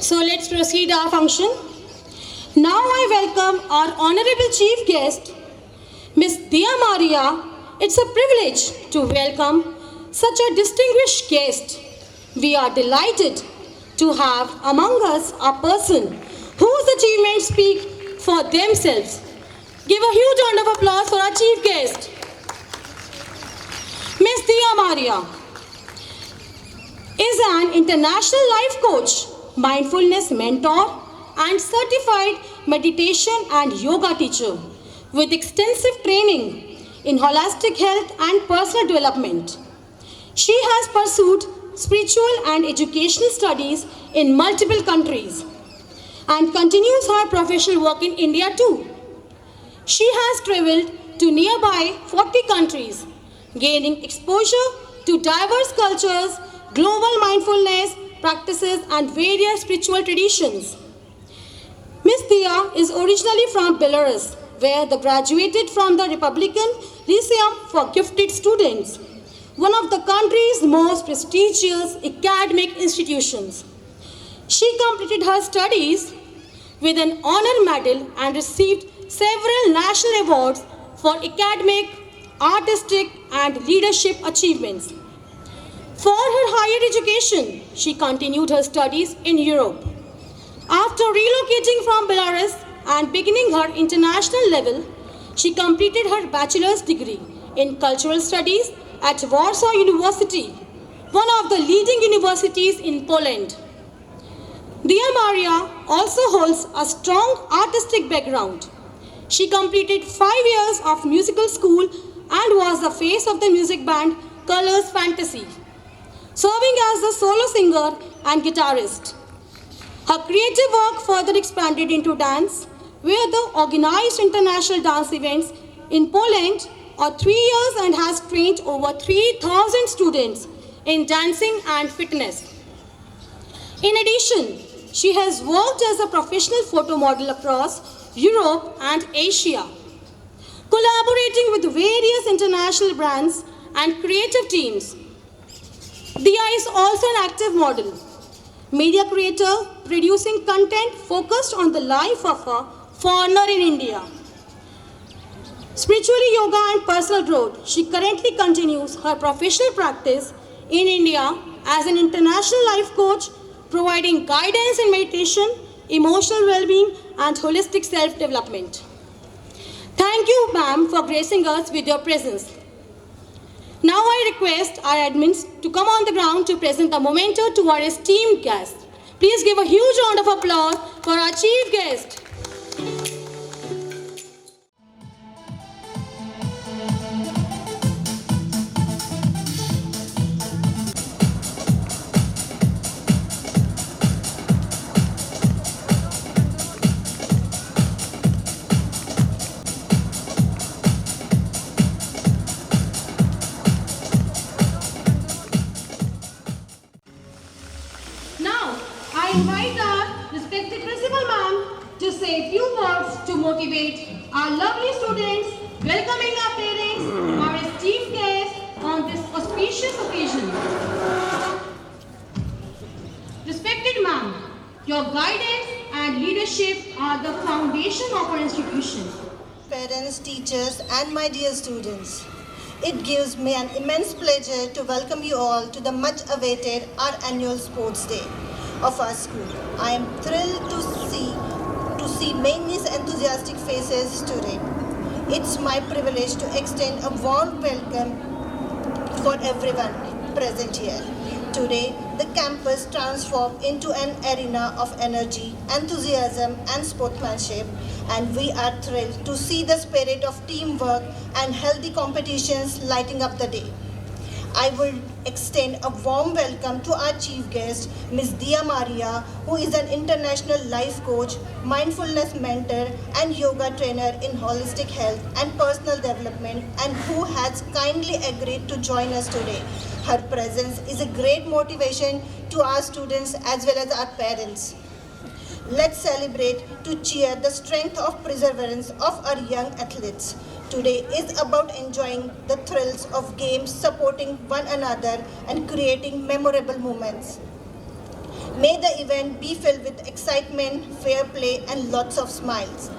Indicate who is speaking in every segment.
Speaker 1: So let's proceed our function. Now I welcome our honorable chief guest, Miss Dia Maria. It's a privilege to welcome such a distinguished guest. We are delighted to have among us a person whose achievements speak for themselves. Give a huge round of applause for our chief guest, Miss Dia Maria is an international life coach, mindfulness mentor, and certified meditation and yoga teacher with extensive training in holistic health and personal development. She has pursued spiritual and educational studies in multiple countries and continues her professional work in India too. She has traveled to nearby 40 countries, gaining exposure to diverse cultures, global mindfulness practices, and various spiritual traditions. Miss Dia is originally from Belarus, where they graduated from the Republican Lyceum for Gifted Students, one of the country's most prestigious academic institutions. She completed her studies with an honor medal and received several national awards for academic, artistic, and leadership achievements. For her higher education, she continued her studies in Europe. After relocating from Belarus and beginning her international level, she completed her bachelor's degree in cultural studies at Warsaw University, one of the leading universities in Poland. Dia Maria also holds a strong artistic background. She completed 5 years of musical school and was the face of the music band Colors Fantasy, serving as the solo singer and guitarist. Her creative work further expanded into dance, where they organized international dance events in Poland for 3 years and has trained over 3,000 students in dancing and fitness. In addition, she has worked as a professional photo model across Europe and Asia, collaborating with various international brands and creative teams. Dia is also an active model, media creator, producing content focused on the life of a foreigner in India. Spiritually yoga and personal growth, she currently continues her professional practice in India as an international life coach, providing guidance in meditation, emotional well-being, and holistic self-development. Thank you, ma'am, for gracing us with your presence. Now I request our admins to come on the ground to present the memento to our esteemed guest. Please give a huge round of applause for our chief guest. Now, I invite our respected principal ma'am to say a few words to motivate our lovely students, welcoming our parents, our esteemed guests on this auspicious occasion. Respected ma'am, your guidance and leadership are the foundation of our institution.
Speaker 2: Parents, teachers, and my dear students. It gives me an immense pleasure to welcome you all to the much awaited our annual sports day of our school. I am thrilled to see many enthusiastic faces today. It's my privilege to extend a warm welcome for everyone present here. Today, the campus transformed into an arena of energy, enthusiasm, and sportsmanship, and we are thrilled to see the spirit of teamwork and healthy competitions lighting up the day. I will extend a warm welcome to our chief guest, Ms. Dia Maria, who is an international life coach, mindfulness mentor, and yoga trainer in holistic health and personal development, and who has kindly agreed to join us today. Her presence is a great motivation to our students as well as our parents. Let's celebrate to cheer the strength of perseverance of our young athletes. Today is about enjoying the thrills of games, supporting one another, and creating memorable moments. May the event be filled with excitement, fair play, and lots of smiles.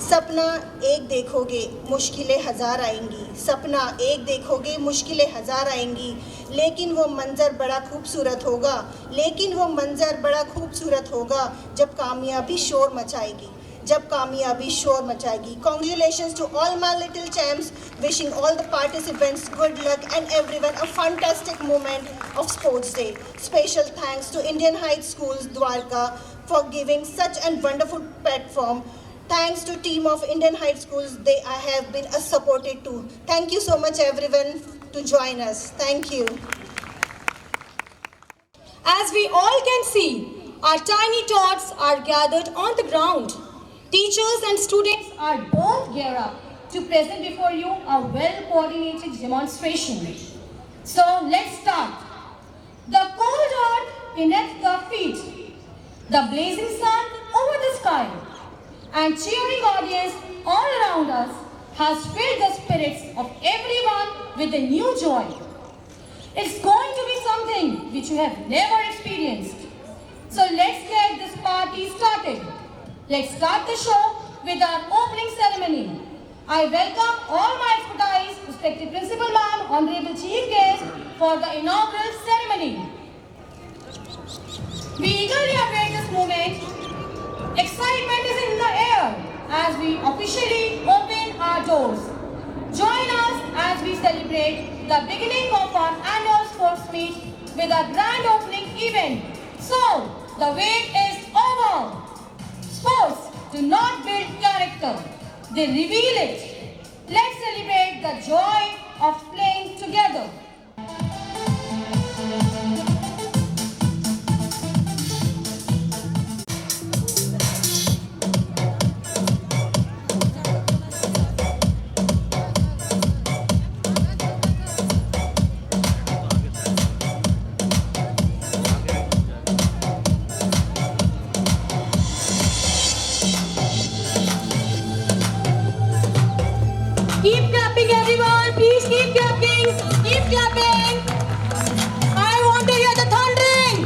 Speaker 2: सपना एक देखोगे मुश्किलें हज़ार आएंगी, सपना एक देखोगे मुश्किलें हज़ार आएंगी, लेकिन वो मंज़र बड़ा खूबसूरत होगा, लेकिन वो मंज़र बड़ा खूबसूरत होगा जब कामयाबी शोर मचाएगी, जब कामयाबी शोर मचाएगी. Congratulations to all my little champs, wishing all the participants good luck and everyone a fantastic moment of Sports Day. Special thanks to Indian Heights Schools, Dwarka for giving such a wonderful platform. Thanks to team of Indian Heights Schools, they have been supported too. Thank you so much everyone to join us. Thank you.
Speaker 1: As we all can see, our tiny tots are gathered on the ground. Teachers and students are both geared up to present before you a well-coordinated demonstration. So let's start. The cold earth beneath the feet, the blazing sun over the sky, and cheering audience all around us has filled the spirits of everyone with a new joy. It's going to be something which you have never experienced. So let's get this party started. Let's start the show with our opening ceremony. I welcome all my expertise, respected Principal Ma'am, Honorable Chief Guest for the inaugural ceremony. We eagerly await this moment. Excitement is in the air as we officially open our doors. Join us as we celebrate the beginning of our annual sports meet with a grand opening event. So, the wait is over. Sports do not build character, they reveal it. Let's celebrate the joy of playing together. Keep clapping everyone, please keep clapping, keep clapping. I want to hear the thundering.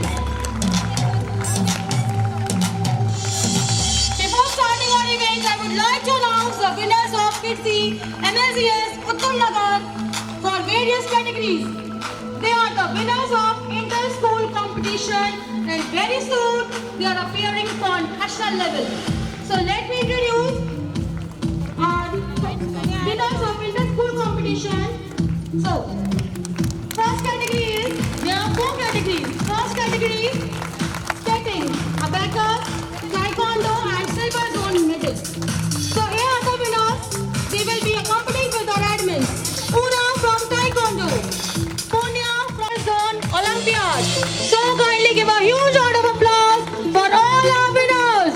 Speaker 1: Before starting our event, I would like to announce the winners of KITSI MLCS Uttam Nagar for various categories. They are the winners of inter-school competition and very soon they are appearing for national level. So let me introduce our winners of inter-school competition. So, first category is, there are 4 categories. First category, skating, abacus, taekwondo and silver zone medals. So here are the winners. They will be accompanied with their admins. Una from taekwondo, Punya from zone Olympiad. So kindly give a huge round of applause for all our winners.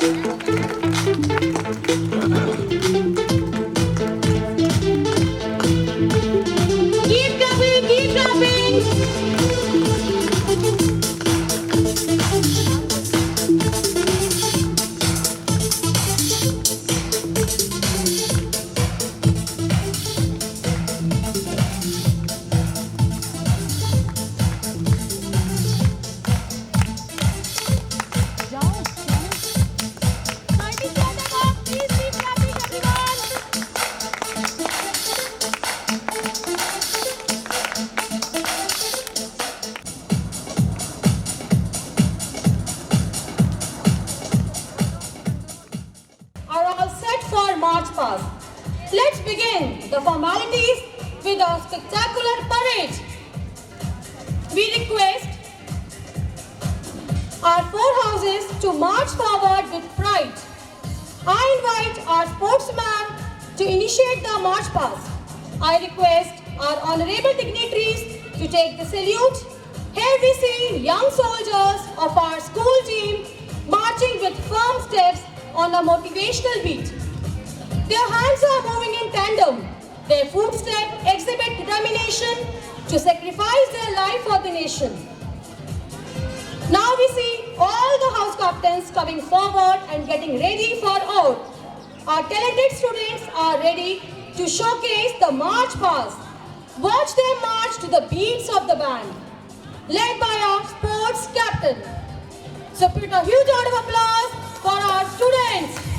Speaker 1: Keep clapping, keep clapping. Are all set for March Past. Let's begin the formalities with a spectacular parade. We request our 4 houses to march forward with pride. I invite our sportsman to initiate the March Past. I request our honorable dignitaries to take the salute. Here we see young soldiers of our school team marching with firm steps on a motivational beat. Their hands are moving in tandem. Their footsteps exhibit determination to sacrifice their life for the nation. Now we see all the house captains coming forward and getting ready for oath. Our talented students are ready to showcase the March Past. Watch them march to the beats of the band, led by our sports captain. So put a huge round of applause for our students.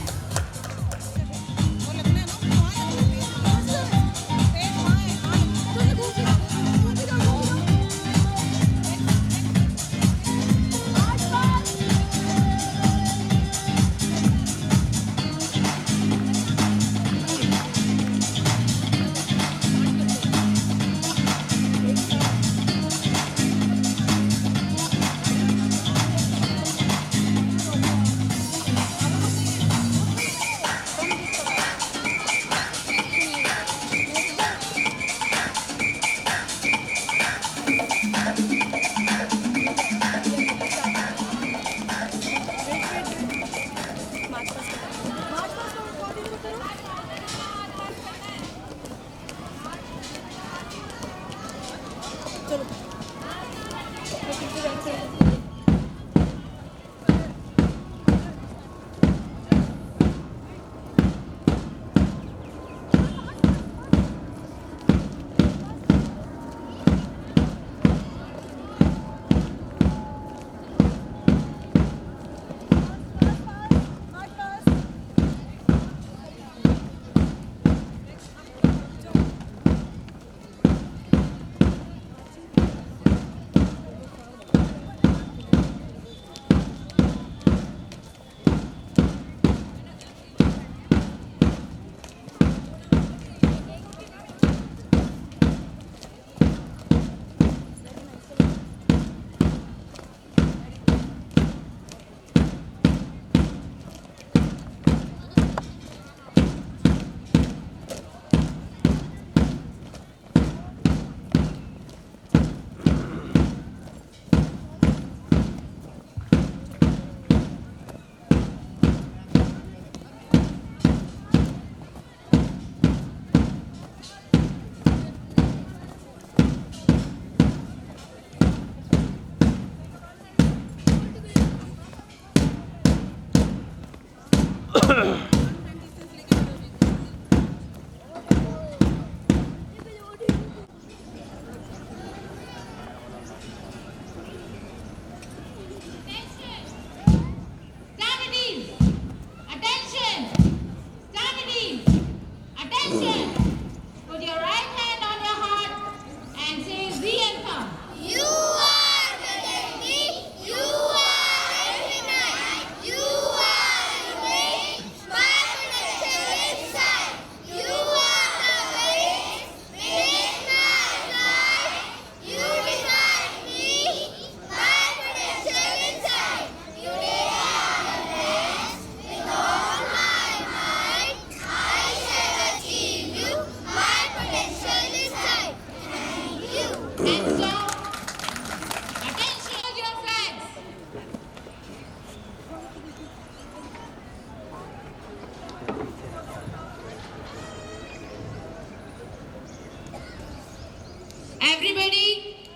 Speaker 3: Everybody,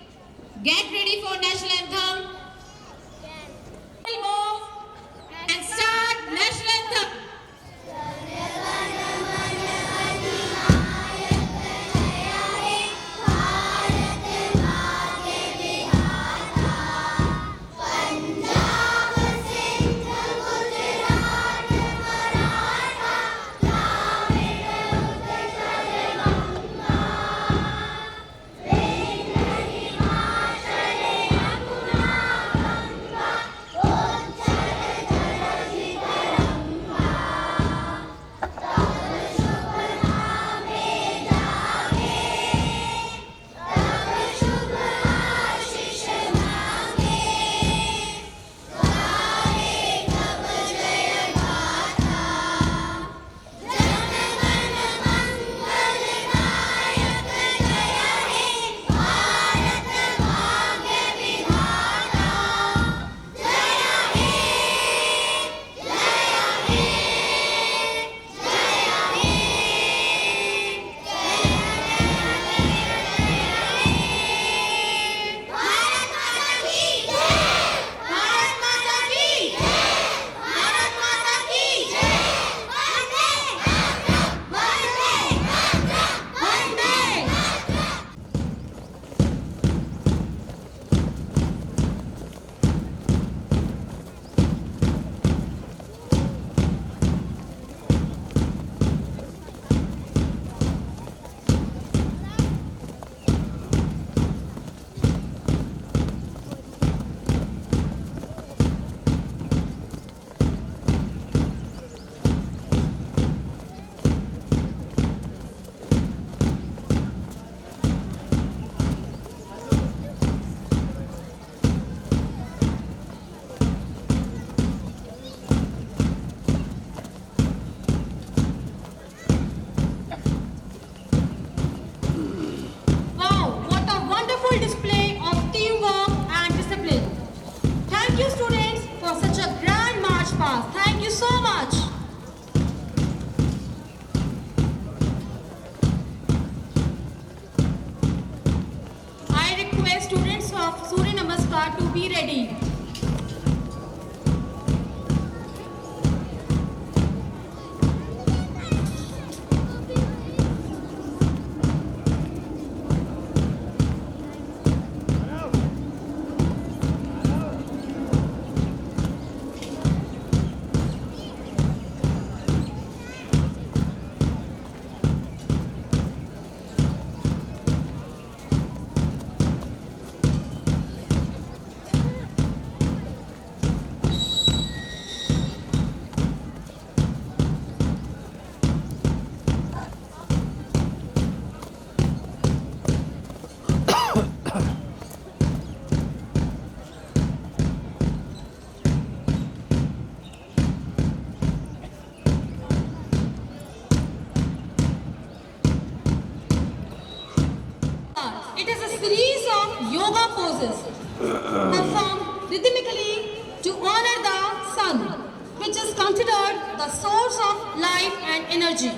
Speaker 3: get ready for national anthem. Move and start national anthem.
Speaker 1: poses. Perform rhythmically to honor the sun, which is considered the source of life and energy.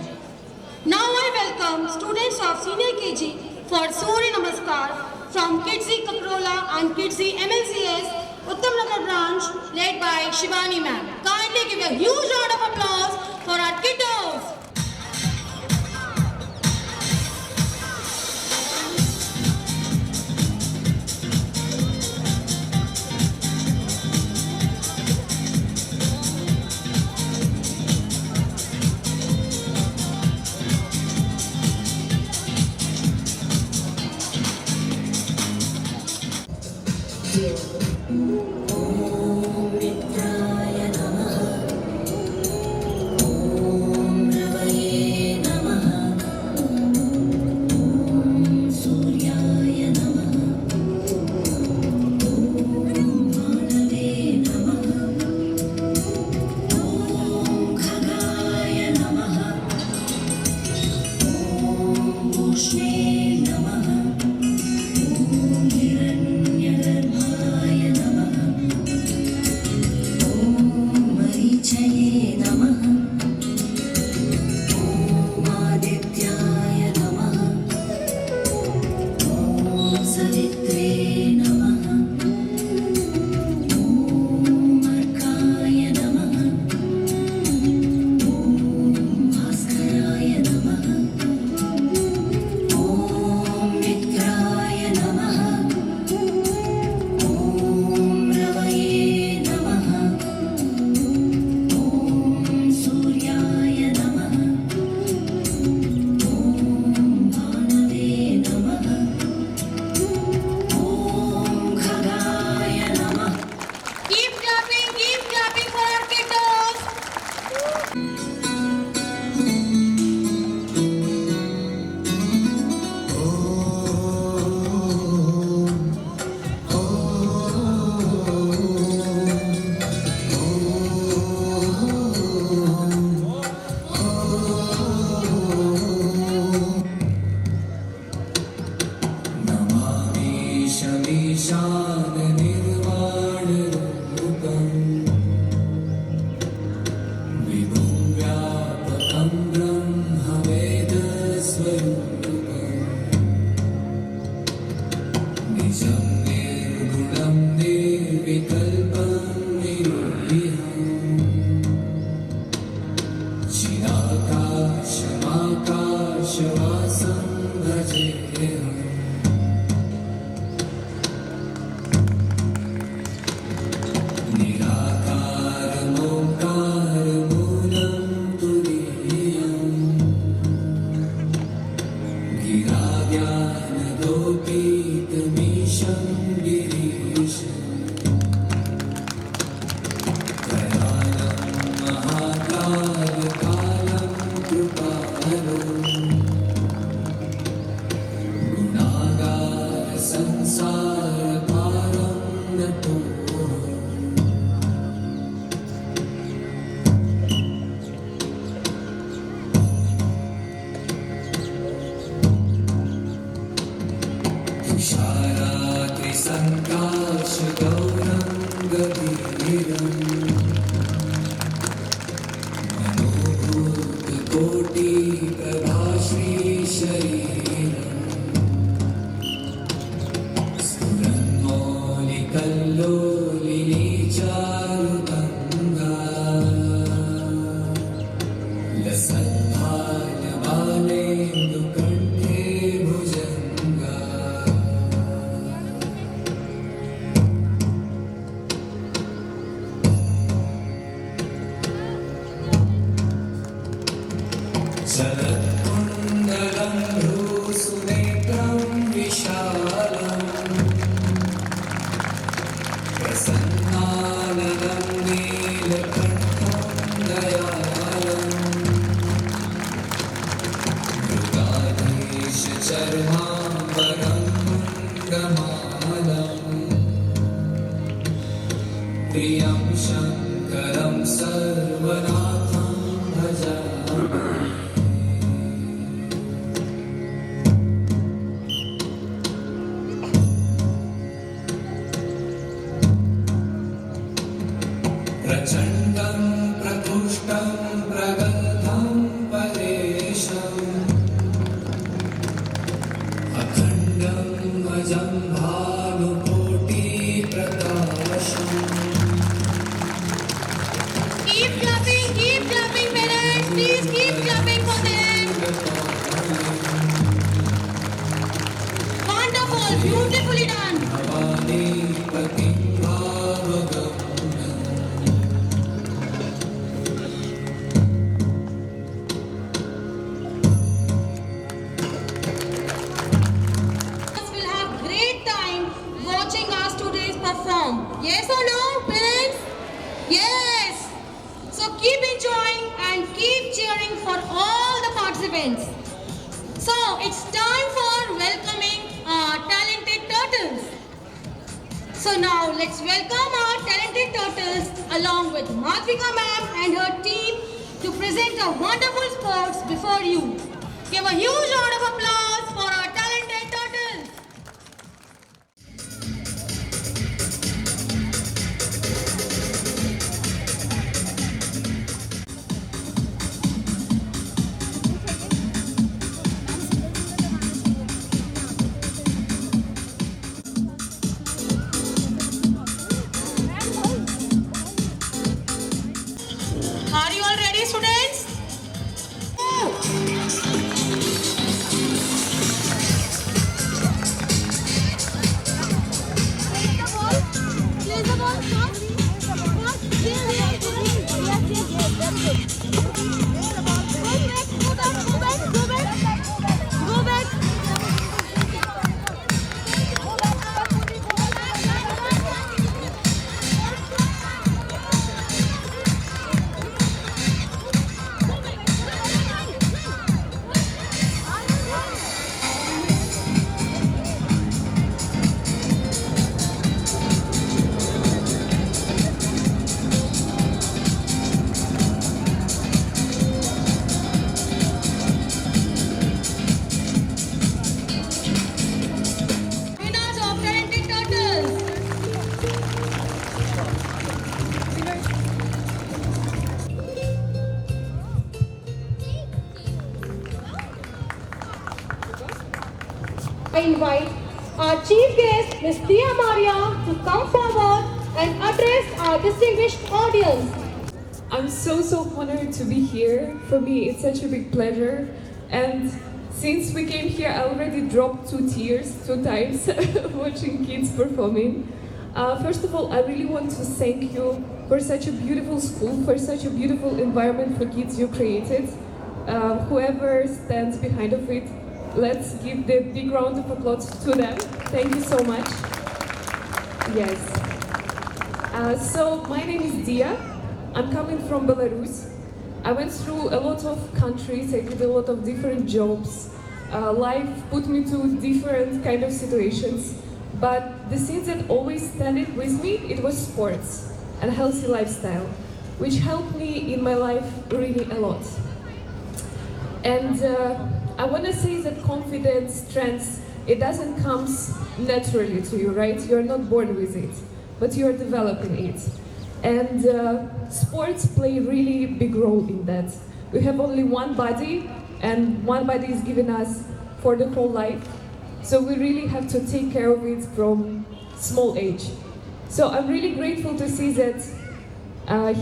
Speaker 1: Now I welcome students of Senior KG for Surya Namaskar from Kidzi Kakrola and Kidzi MLCS Uttam Nagar branch led by Shivani ma'am. Kindly give a huge round of applause for our kiddos. Keep clapping for our kiddos.
Speaker 4: प्रियं शङ्करं सर्वनाथं भजामि। प्रचण्डं प्रकृष्टं प्रगल्भं परेशम् अखण्डं अजं भानुकोटिप्रकाशम्
Speaker 3: Keep clapping, parents. Please keep clapping for them. Wonderful, beautifully done.
Speaker 4: Bhavani पतिं भावगम्यम्
Speaker 1: Will have great time watching our students perform. Yes or no, parents? Yes. So keep enjoying and keep cheering for all the participants. So it's time for welcoming our talented turtles. So now let's welcome our talented turtles along with Madhvika ma'am and her team to present a wonderful sports before you. Give a huge round of applause for our talented turtles. Are you all ready, students? Winners of talented turtles. I invite our chief guest, Ms. Tia Maria, to come forward and address our distinguished audience.
Speaker 5: I'm so honored to be here. For me, it's such a big pleasure. And since we came here, I already dropped 2 tears 2 times watching kids performing. First of all, I really want to thank you for such a beautiful school, for such a beautiful environment for kids you created. Whoever stands behind of it, let's give the big round of applause to them. Thank you so much. Yes. So my name is Dia. I'm coming from Belarus. I went through a lot of countries, I did a lot of different jobs. Life put me to different kind of situations. But the things that always stayed with me, it was sports and healthy lifestyle, which helped me in my life really a lot. And I want to say that confidence, strength, it doesn't come naturally to you, right? You're not born with it, but you're developing it. And sports play a really big role in that. We have only one body, and one body is given us for the whole life. So we really have to take care of it from small age. So I'm really grateful to see that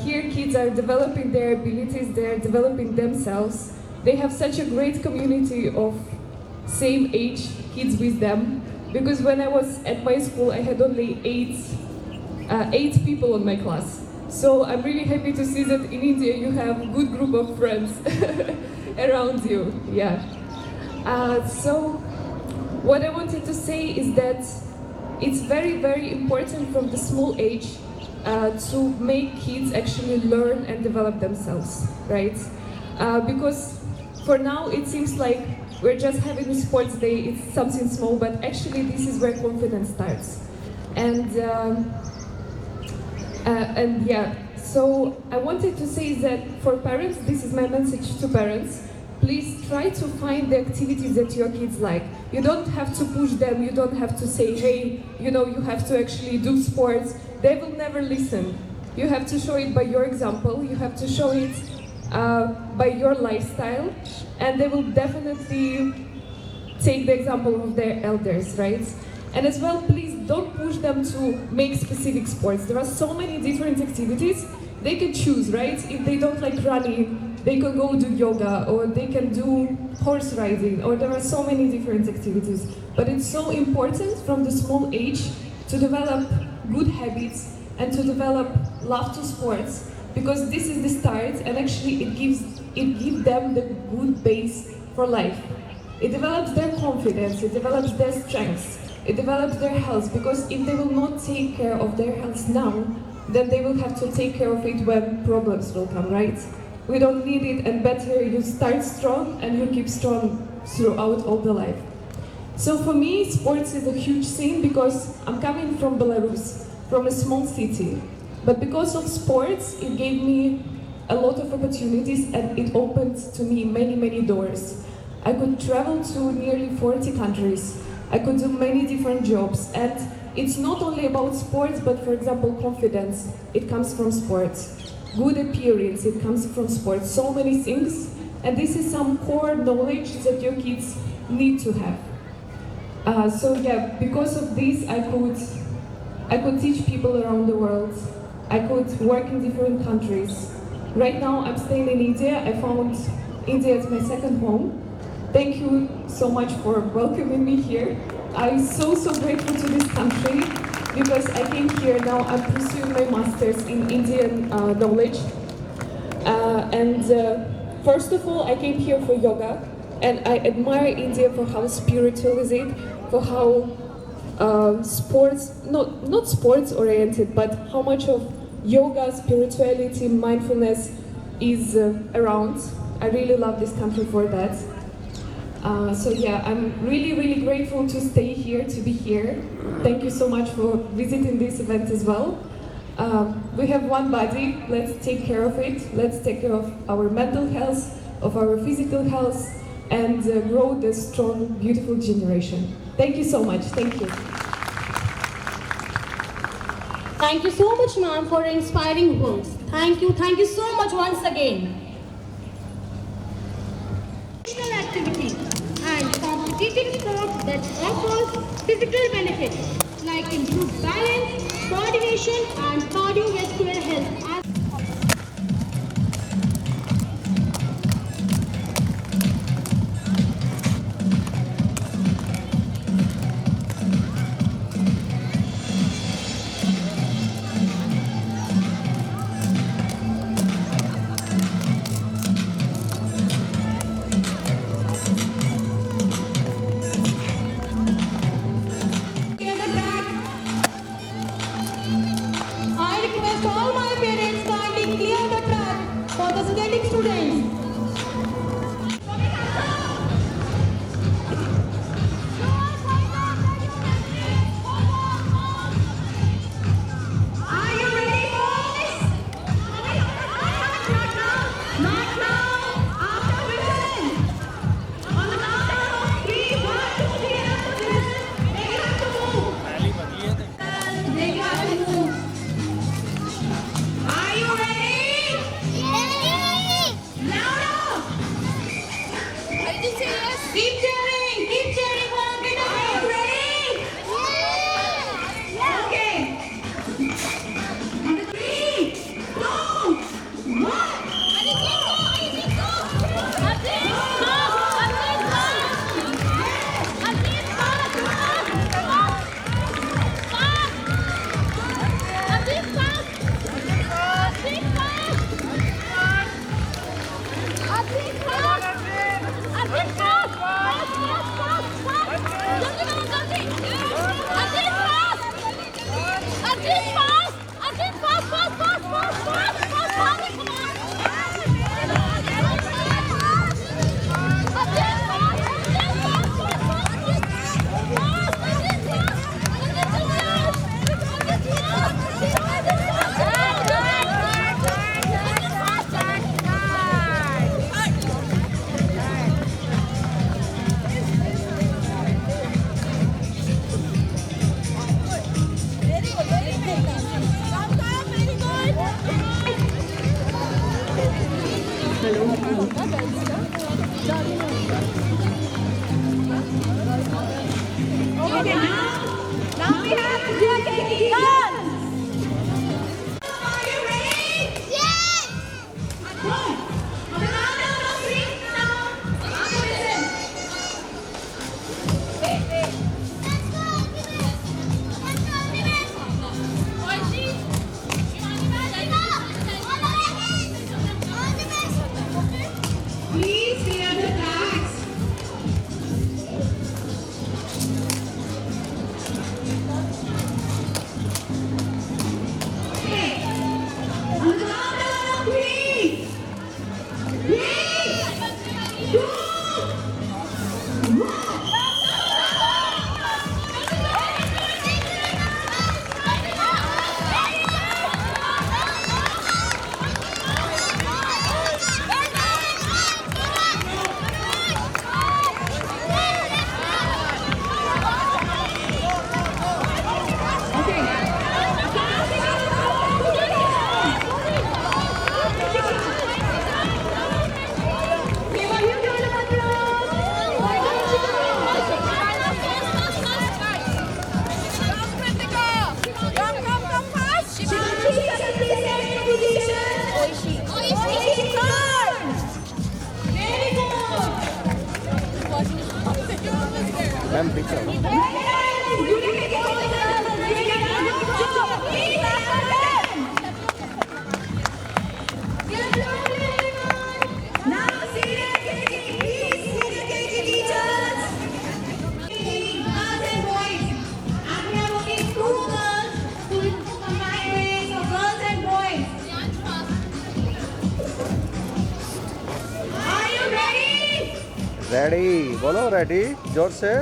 Speaker 5: here kids are developing their abilities, they're developing themselves. They have such a great community of same age kids with them. Because when I was at my school, I had only eight people in my class. So I'm really happy to see that in India you have a good group of friends around you. Yeah. So what I wanted to say is that it's very important from the small age to make kids actually learn and develop themselves, right? Because for now it seems like we're just having a sports day, it's something small, but actually this is where confidence starts. And yeah, so I wanted to say that for parents, this is my message to parents. Please try to find the activities that your kids like. You don't have to push them, you don't have to say, hey, you know, you have to actually do sports. They will never listen. You have to show it by your example. You have to show it by your lifestyle, and they will definitely take the example of their elders, right? And as well, please don't push them to make specific sports. There are so many different activities they can choose, right? If they don't like running, they can go do yoga, or they can do horse riding, or there are so many different activities. But it's so important from the small age to develop good habits and to develop love to sports, because this is the start, and actually it gives them the good base for life. It develops their confidence, it develops their strengths, it develops their health, because if they will not take care of their health now, then they will have to take care of it when problems will come, right? We don't need it, and better you start strong and you keep strong throughout all the life. So for me, sports is a huge thing, because I'm coming from Belarus, from a small city. But because of sports, it gave me a lot of opportunities, and it opened to me many, many doors. I could travel to nearly 40 countries. I could do many different jobs. And it's not only about sports, but for example, confidence. It comes from sports. Good appearance, it comes from sports. So many things. And this is some core knowledge that your kids need to have. So yeah, because of this, I could teach people around the world. I could work in different countries. Right now, I'm staying in India. I found India as my second home. Thank you so much for welcoming me here. I'm so grateful to this country, because I came here. Now I'm pursuing my master's in Indian knowledge. First of all, I came here for yoga, and I admire India for how spiritual is it, for how sports, not sports oriented, but how much of yoga, spirituality, mindfulness is around. I really love this country for that. So yeah, I'm really grateful to stay here, to be here. Thank you so much for visiting this event as well. We have one body, let's take care of it. Let's take care of our mental health, of our physical health, and grow this strong, beautiful generation. Thank you so much, thank you.
Speaker 1: Thank you so much, ma'am, for inspiring words. Thank you so much once again.
Speaker 3: Physical activity and competitive sport that offers physical benefits like improved balance, coordination, and cardiovascular health.
Speaker 1: I request all my parents kindly clear the track for the skating students.
Speaker 3: Are you ready, boys? Not now. After whistling. On the count of 3, 1, 2, 3, after whistle, they have to move. They have to move. Are you ready? Louder. Keep cheering for Peter. Are you ready? Okay. 3, 2, 1. Okay, now we have to do a KT dance. Are you ready? Yes. Good. On the count of three, now. After listen. Wait. Please clear the flags. Okay. On the count of three. 3, 2, 1.
Speaker 6: Ma'am पीछे ready बोलो ready जोर से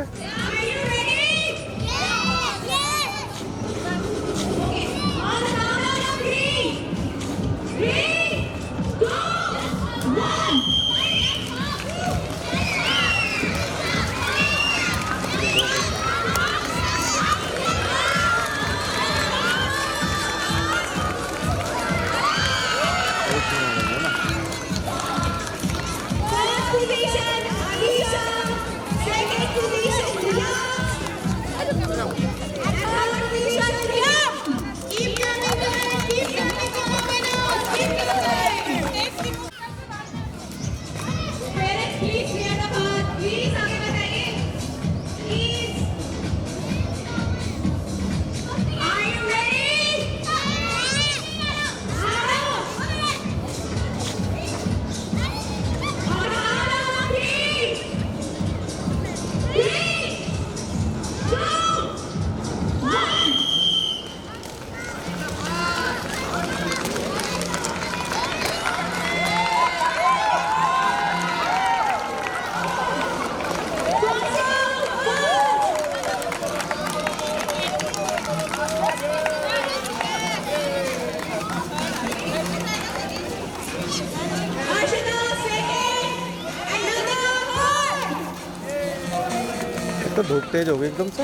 Speaker 6: तो धूप तेज हो गई एकदम से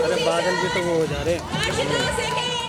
Speaker 6: अरे बादल भी तो वो हो जा रहे हैं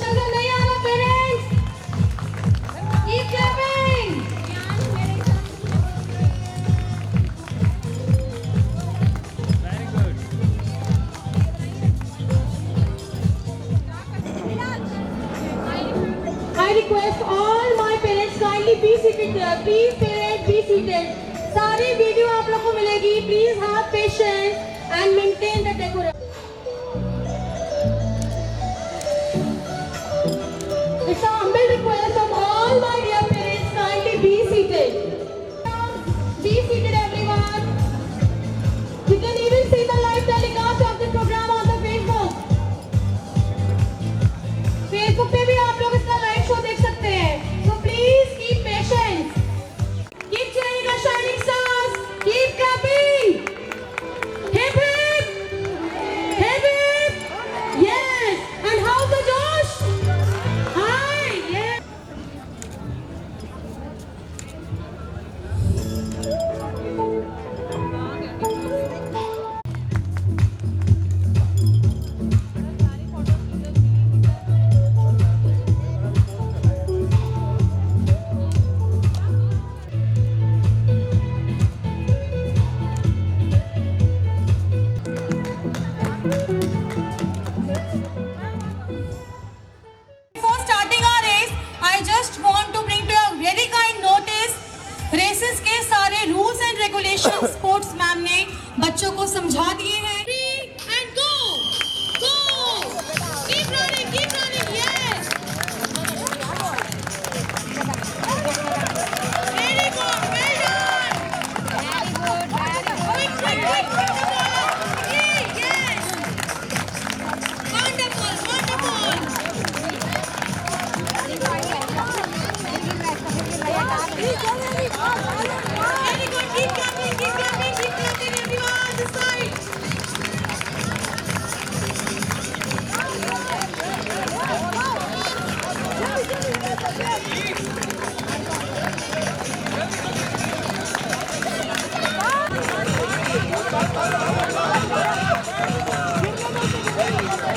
Speaker 1: नजर नहीं आ रहा parents? Keep clapping. I request all my parents kindly be seated there. Please parents be seated. सारी वीडियो आप लोग को मिलेगी. Please have patience and maintain the decorum. It's a humble request of all my dear parents kindly be seated. Be seated everyone. You can even see the live telecast of the program on the Facebook. Facebook पे भी आप लोग इसका live show देख सकते हैं. So please keep patience. Keep cheering our shining stars. Keep clapping. Hip hip. Hip hip. Yes. And how's the Josh? Hi. Yes. Before starting our race, I just want to bring to your very kind notice races के सारे rules and regulation sports ma'am ने बच्चों को समझा दिए हैं. And go, go, keep running, yes. Very good, well done. Quick, quick, quick, quick the ball up. Yes. Wonderful, wonderful. Very good, keep clapping, everyone, this side.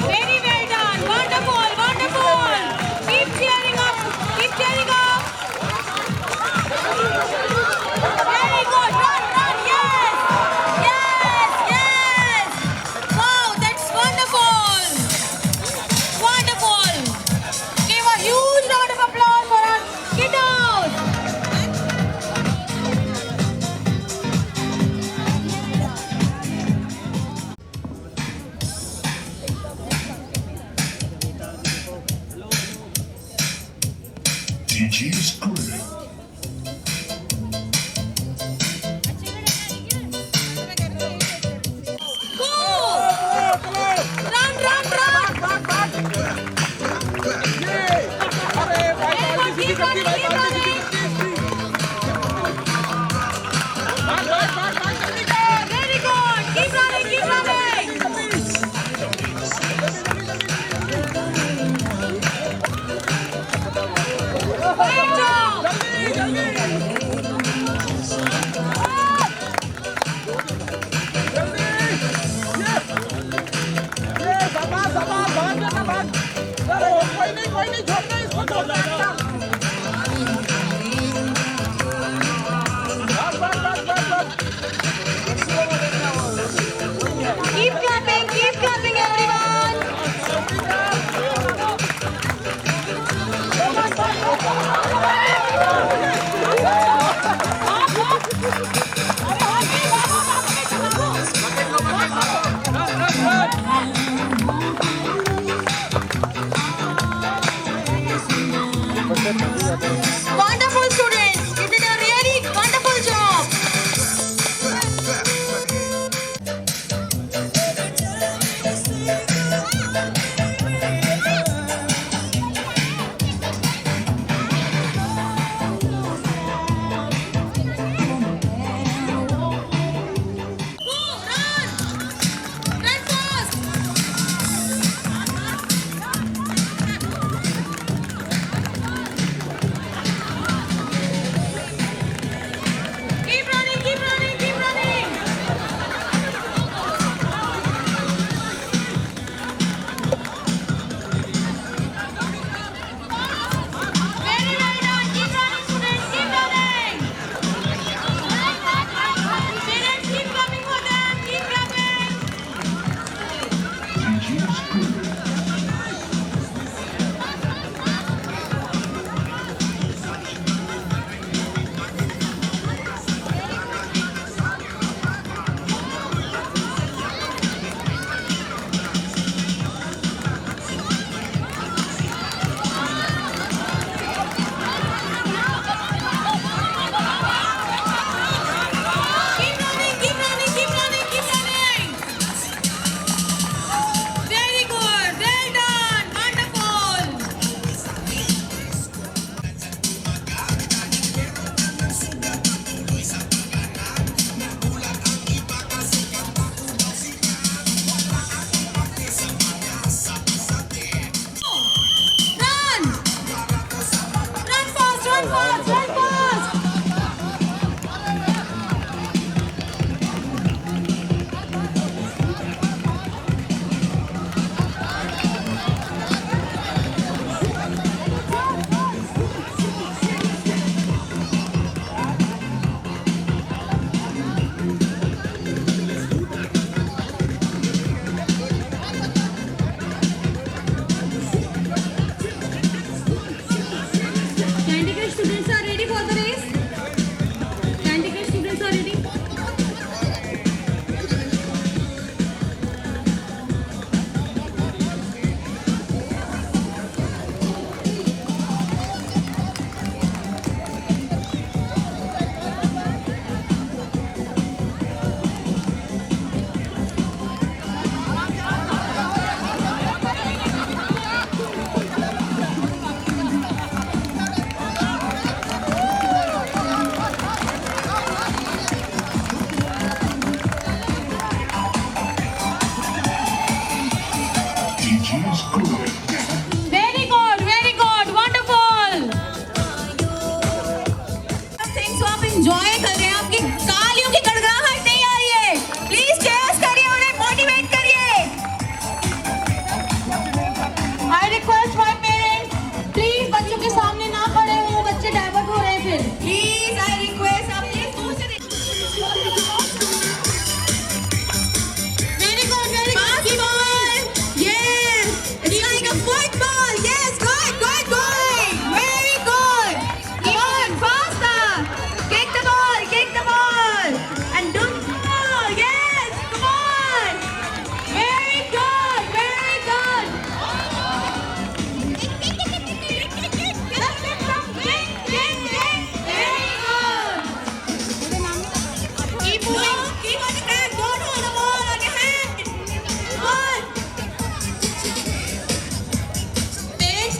Speaker 1: Very well done, wonderful, wonderful. Keep cheering up, keep cheering up. Very good, run, yes, yes, yes. Wow, that's wonderful, wonderful. Give a huge round of applause for our kiddos.
Speaker 7: DJ's Grid.
Speaker 1: Go! Run, run, run! Keep running, keep running! Very good! Keep running, keep running! Great job! Keep clapping everyone!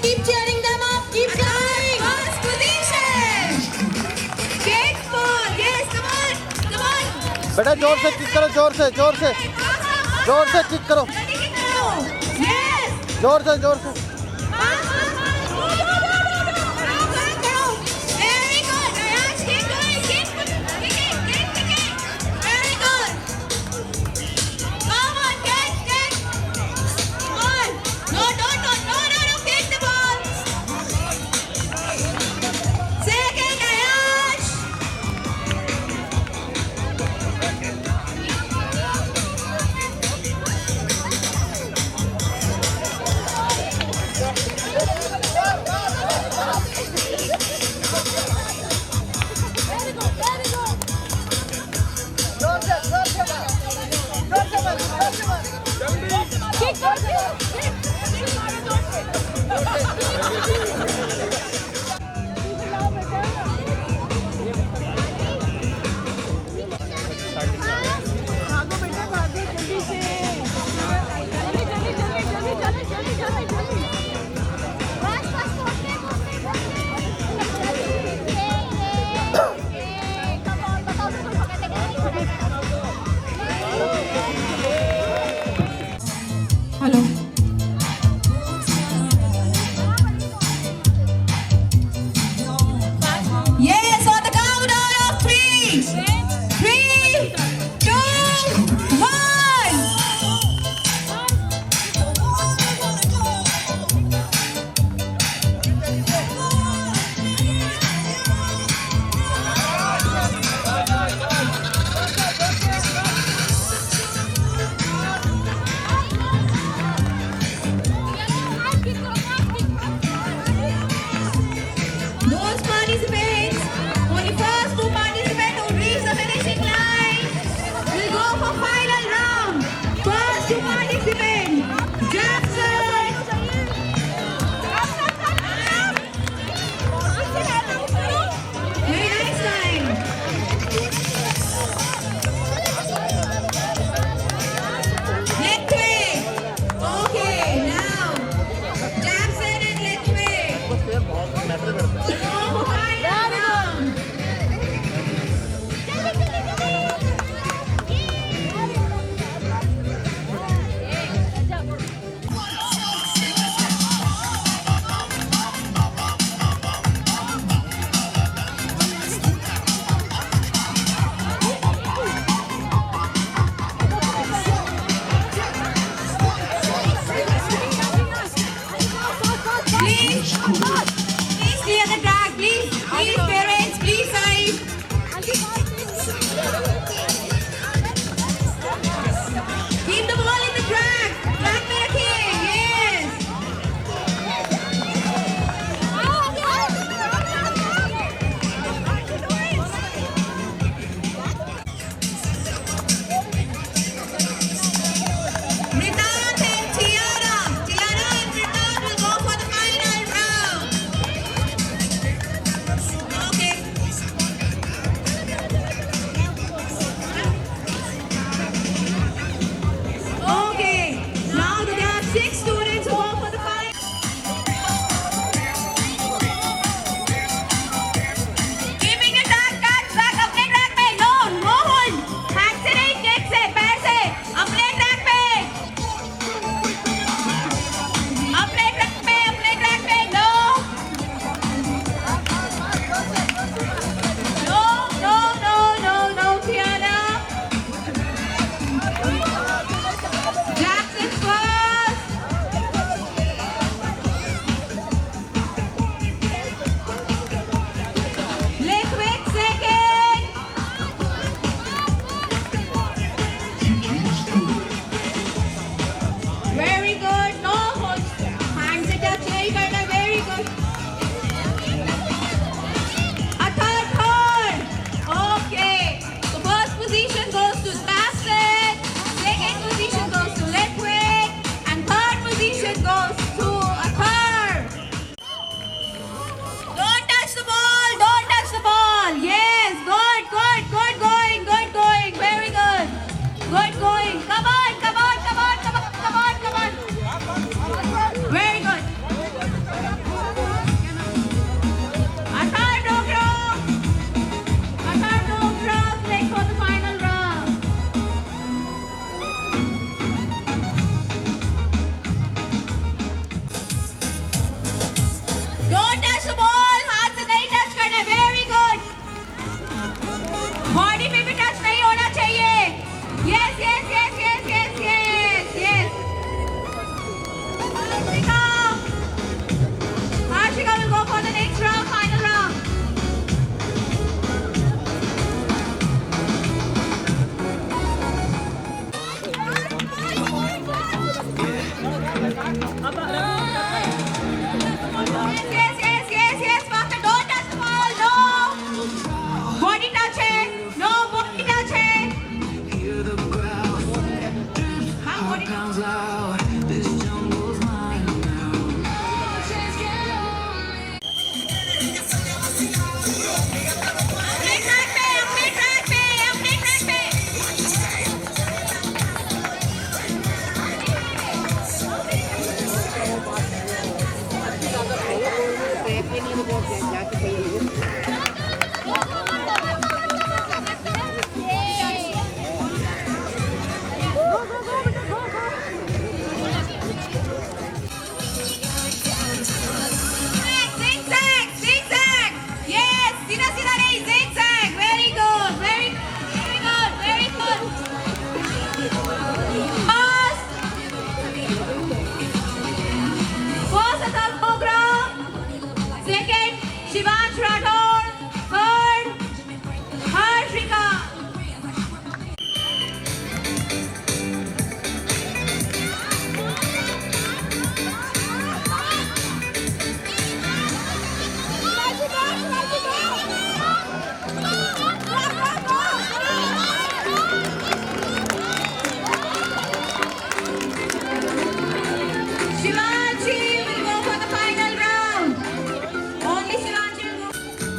Speaker 1: keep cheering them up. Keep cheering.
Speaker 3: First position. Gate 4. Yes, come on. Come on.
Speaker 6: बेटा जोर से kick करो, जोर से kick करो,
Speaker 3: Yes.
Speaker 6: जोर से
Speaker 3: Very good. Ayash, keep going. Keep kicking. Very good. Come on, get. Come on. No, kick the ball. Second, Ayash.
Speaker 1: Hello.
Speaker 3: Yes, on the countdown of 3. 3, 2, 1. Those participants, only first 2 participants who reach the finishing line will go for final round. First 2 participants, Jackson. Very nice time. Lethway. Okay, now Jackson and Lethway. Oh, final round. Please clear the track, please. Please, parents, please, side. Keep the ball in the track. Track में रखिए. Yes. Mridant and Tiara. Tiara and Mridant will go for the final round. Shivansh Rathore, third. Harshika. Shivanshi will go for the final round. Only Shivanshi will go.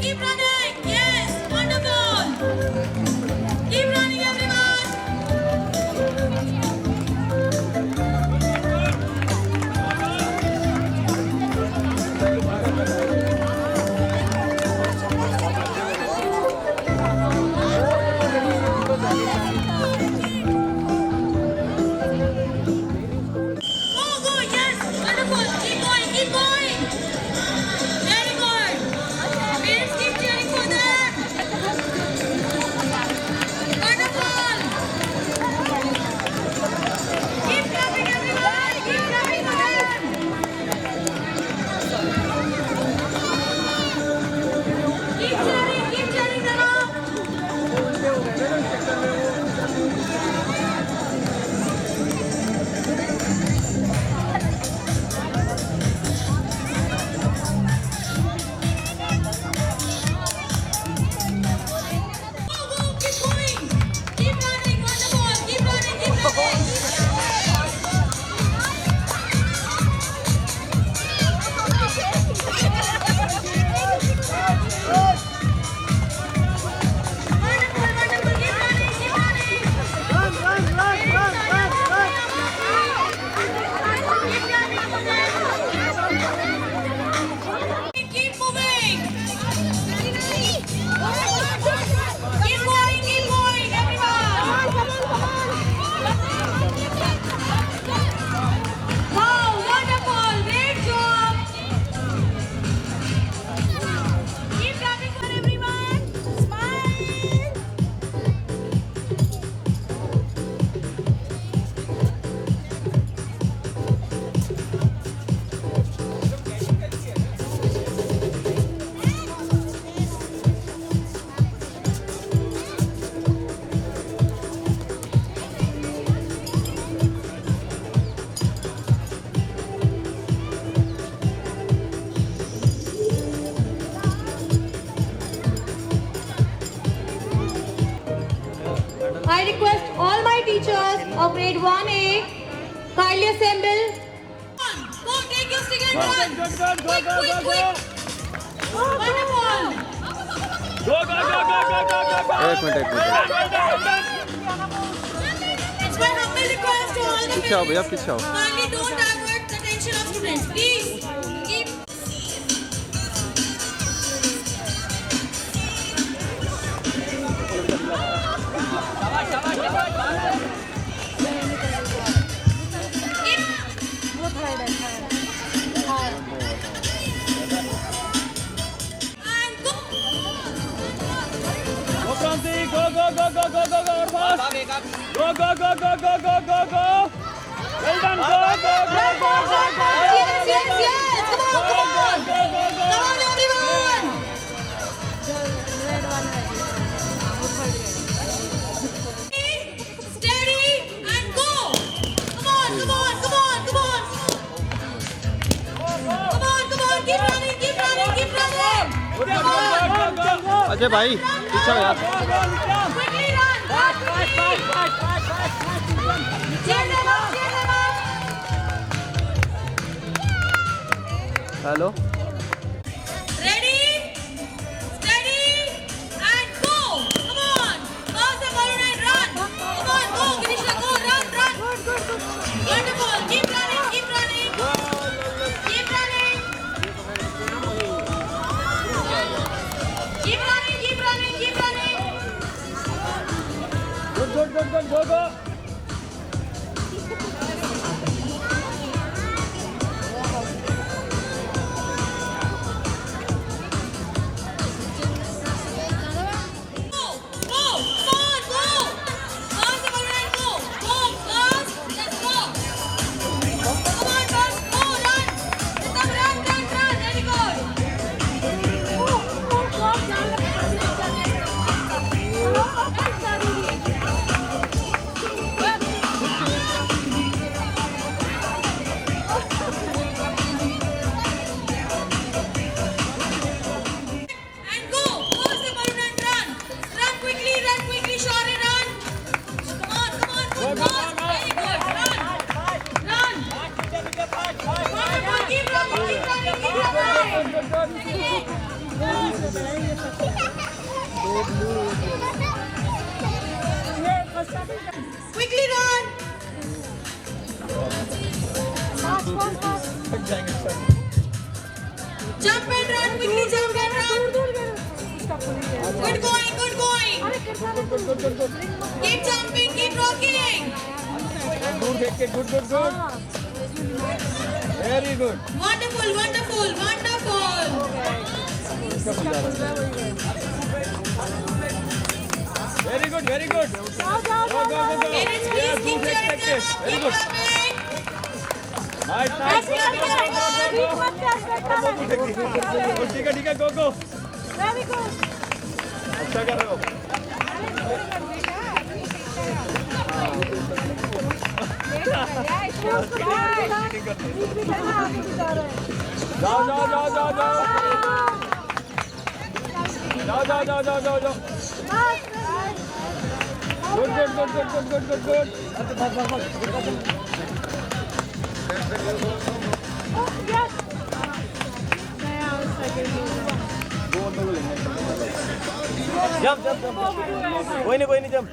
Speaker 3: Keep running. Yes, wonderful. Keep running, everyone. Go, yes, wonderful. Keep going, keep going. Very good. Please keep cheering for them. Wonderful. Keep clapping, everyone. Keep clapping for them. Keep cheering them up. Go, go, keep going. Keep running, wonderful. Keep running, keep running. Wonderful, wonderful. Keep running, keep running. Keep moving. Keep going, everyone. Wow, wonderful. Great job. Keep clapping for everyone. Smile.
Speaker 1: I request all my teachers of grade 1A kindly assemble.
Speaker 3: Go, take your stick and run. Quick, quick, quick. Wonderful.
Speaker 6: एक minute
Speaker 3: It's my humble request to all the
Speaker 6: पीछे आओ भैया,
Speaker 3: parents.
Speaker 6: पीछे आओ।
Speaker 3: Kindly don't divert the attention of students. Please keep. And go.
Speaker 1: Yes, yes, yes. Come on, come on. Come on, everyone.
Speaker 3: Steady and go. Come on, come on, come on, come on. Come on, come on. Keep running, keep running, keep running. Come on.
Speaker 6: Ajay भाई पीछे आओ यार।
Speaker 3: Quickly run. Run quickly. Cheer them up, cheer them up.
Speaker 6: Hello
Speaker 3: Ready? Steady and go. Come on. Pass the ball and run. Come on, go. Grisha, go. Run, run. Wonderful. Keep running, keep running. Keep running. Keep running, keep running, keep running. Quickly run. Jump and run. Quickly jump and run. Good going. Good going. Keep jumping. Keep rocking.
Speaker 6: Good. Very good.
Speaker 3: Wonderful. Wonderful. Wonderful.
Speaker 6: Very good. Go.
Speaker 3: Parents, please keep cheering them up.
Speaker 6: Very
Speaker 3: Keep
Speaker 6: good.
Speaker 3: jumping.
Speaker 6: Nice. ठीक है, go. अच्छा कर रहे हो। जाओ। Good. Jump. कोई नहीं jump.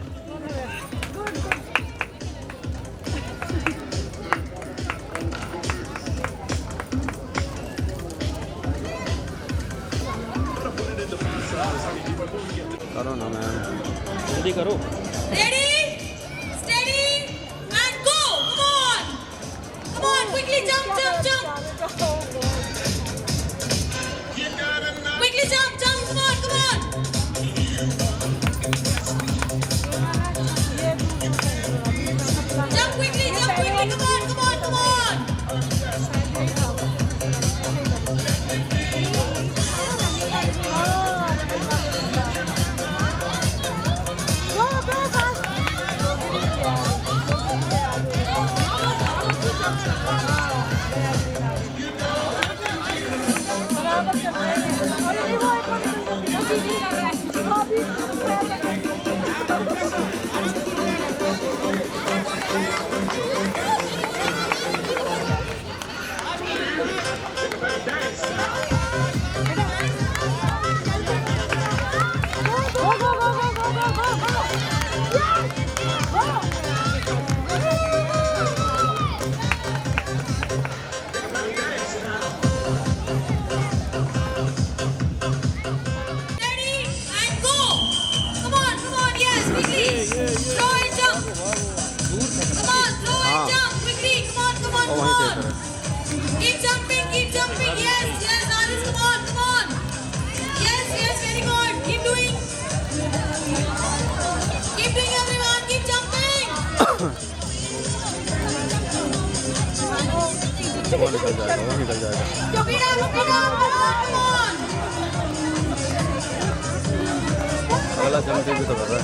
Speaker 6: करो ना मैम, जल्दी करो।
Speaker 3: Ready, steady, and go. Come on, quickly jump. Quickly jump. Come on. Jump quickly. Come on. Keep jumping. Yes, Aris, come on. Yes, very good. Keep doing everyone. Keep jumping.
Speaker 6: वो निकल जाएगा।
Speaker 3: Look it up. Come on.
Speaker 6: अगला jump भी तो कर रहा है।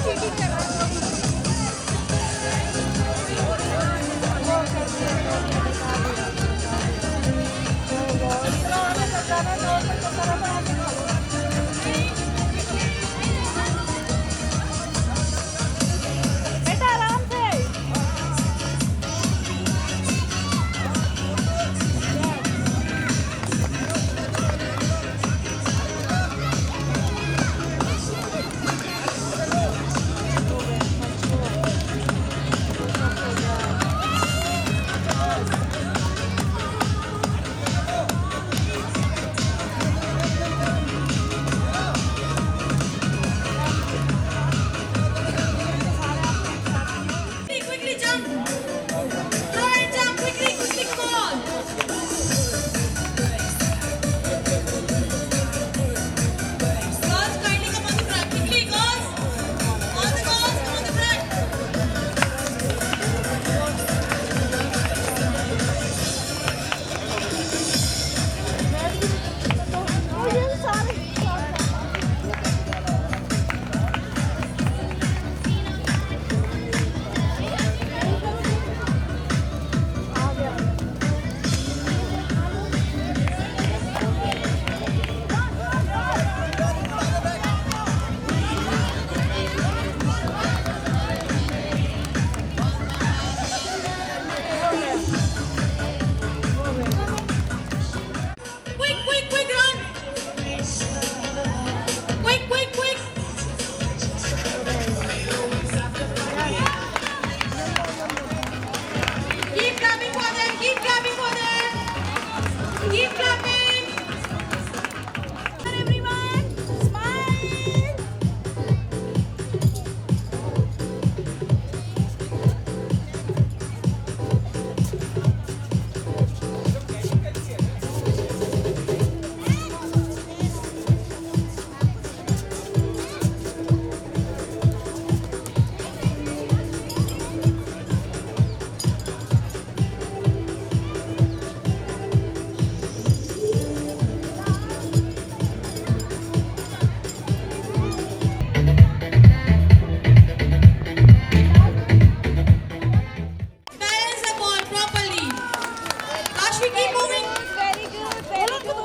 Speaker 3: Devanshi, keep moving.
Speaker 7: Very good, very good.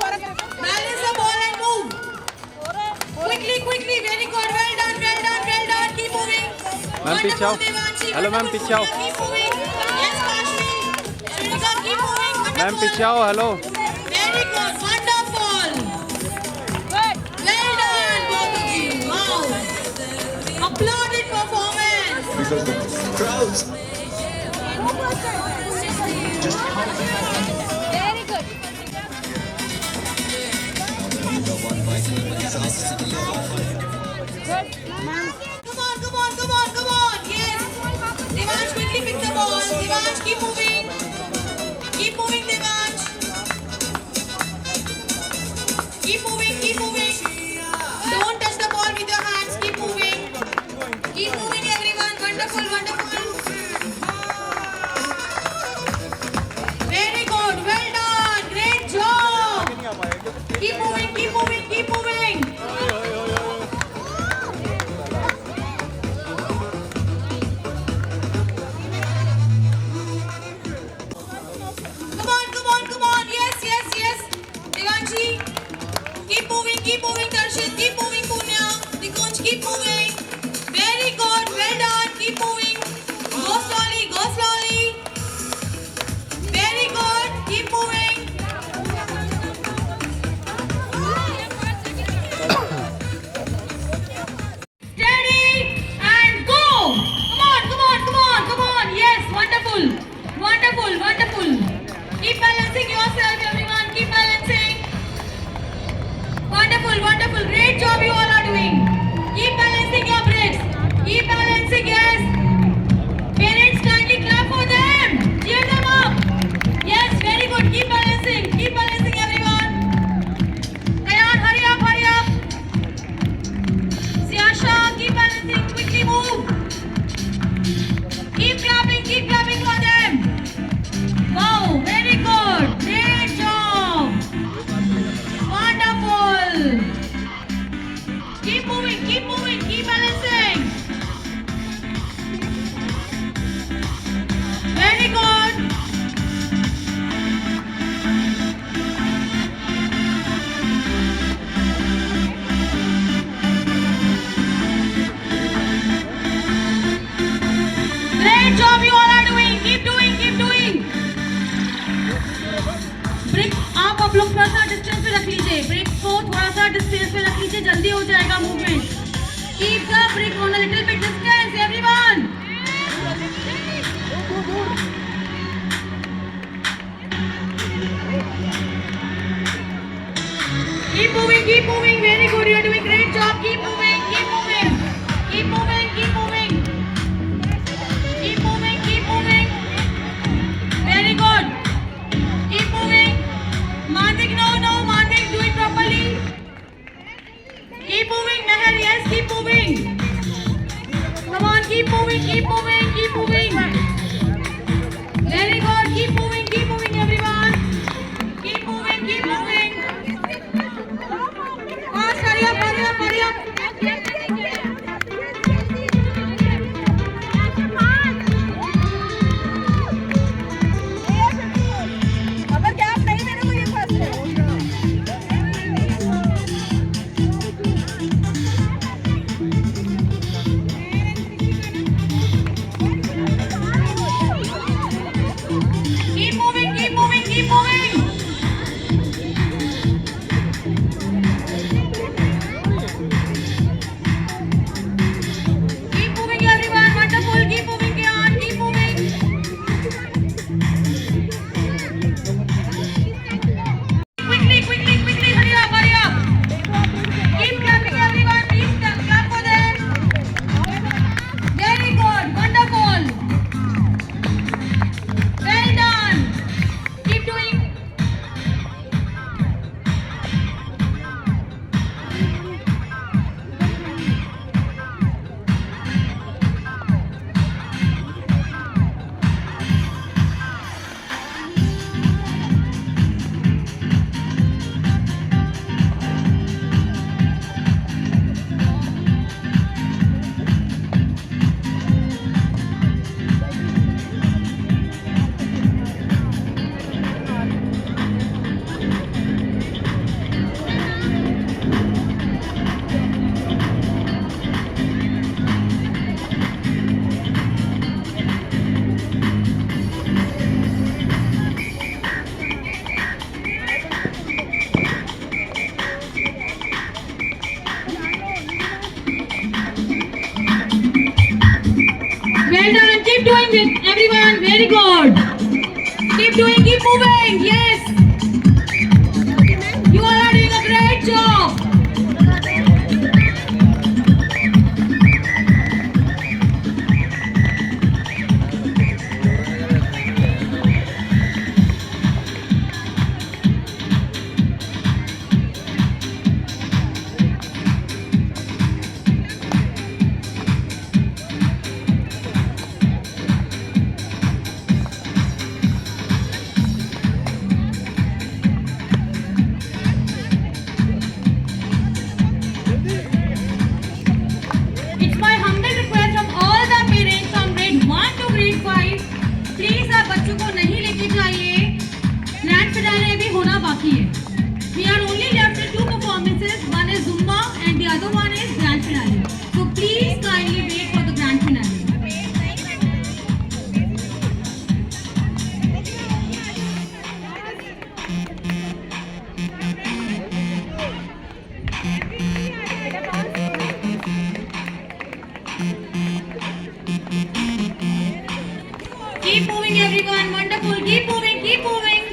Speaker 3: Balance the ball and move. Quickly, quickly. Very good. Well done, well done, well done. Keep moving.
Speaker 6: Ma'am, पीछे आओ.
Speaker 3: Wonderful, Devanshi.
Speaker 6: Hello, ma'am,
Speaker 3: Wonderful,
Speaker 6: पीछे आओ.
Speaker 3: Sonia. Keep moving. Yes, Kashmi. Shrika, keep moving.
Speaker 6: Ma'am
Speaker 3: Wonderful.
Speaker 6: पीछे आओ. Hello.
Speaker 3: Very good. Wonderful.
Speaker 7: Good.
Speaker 3: Well done, both of you. Wow. Applauded performance.
Speaker 7: Very good. Good.
Speaker 3: Come on, come on, come on, come on. Yes. Devansh, quickly pick the ball. Devansh, keep moving. Keep moving, Devansh. Keep moving, keep moving. Don't touch the ball with your hands. Keep moving. Keep moving, everyone. Wonderful, wonderful. Very good. Well done. Great job. Keep moving, keep moving, keep moving. Come on, come on, come on. Yes, yes, yes. Devanshi, keep moving, Darshit, keep moving, Punya. Nikunj, keep moving. Very good, well done, keep moving. Go slowly, go slowly. Very good, keep moving. Steady and go. Come on, come on, come on, come on. Yes, wonderful, wonderful, wonderful. Keep balancing yourself, everyone. Keep balancing. Wonderful, wonderful. Great job you all are doing. Keep balancing your bricks. Keep balancing, yes. Parents, kindly clap for them. Cheer them up. Yes, very good. Keep balancing, everyone. Kayan, hurry up, hurry up. Siasha, keep balancing. Quickly move. Keep clapping for them. Wow, very good. Great job. Wonderful. Keep moving, keep balancing. Very good. Great job you all are doing. Keep doing, keep doing. Break आप लोग थोड़ा सा distance पे रख लीजिए. Break को थोड़ा सा डिस्टेंस पे रख लीजिए. जल्दी हो जाएगा movement. Keep the break on a little bit distance, everyone. Keep moving. Very good. You are doing great job. Keep moving. Very good. Keep moving. Mandik, no, Mandik, do it properly. Keep moving, Meher, yes, keep moving. Come on, keep moving. Very good, keep moving, everyone. Keep moving. Fast, hurry up. everyone. Very good. Keep doing, keep moving. Yes. You all are doing a great job. It's my humble request from all the parents from grade 1 to grade 5. Please आप बच्चों को नहीं लेके जाइए. Grand finale अभी होना बाकी है. We are only left with 2 performances. One is Zumba and the other one is grand finale. So please kindly wait for the grand finale. Keep moving everyone, wonderful, keep moving, keep moving.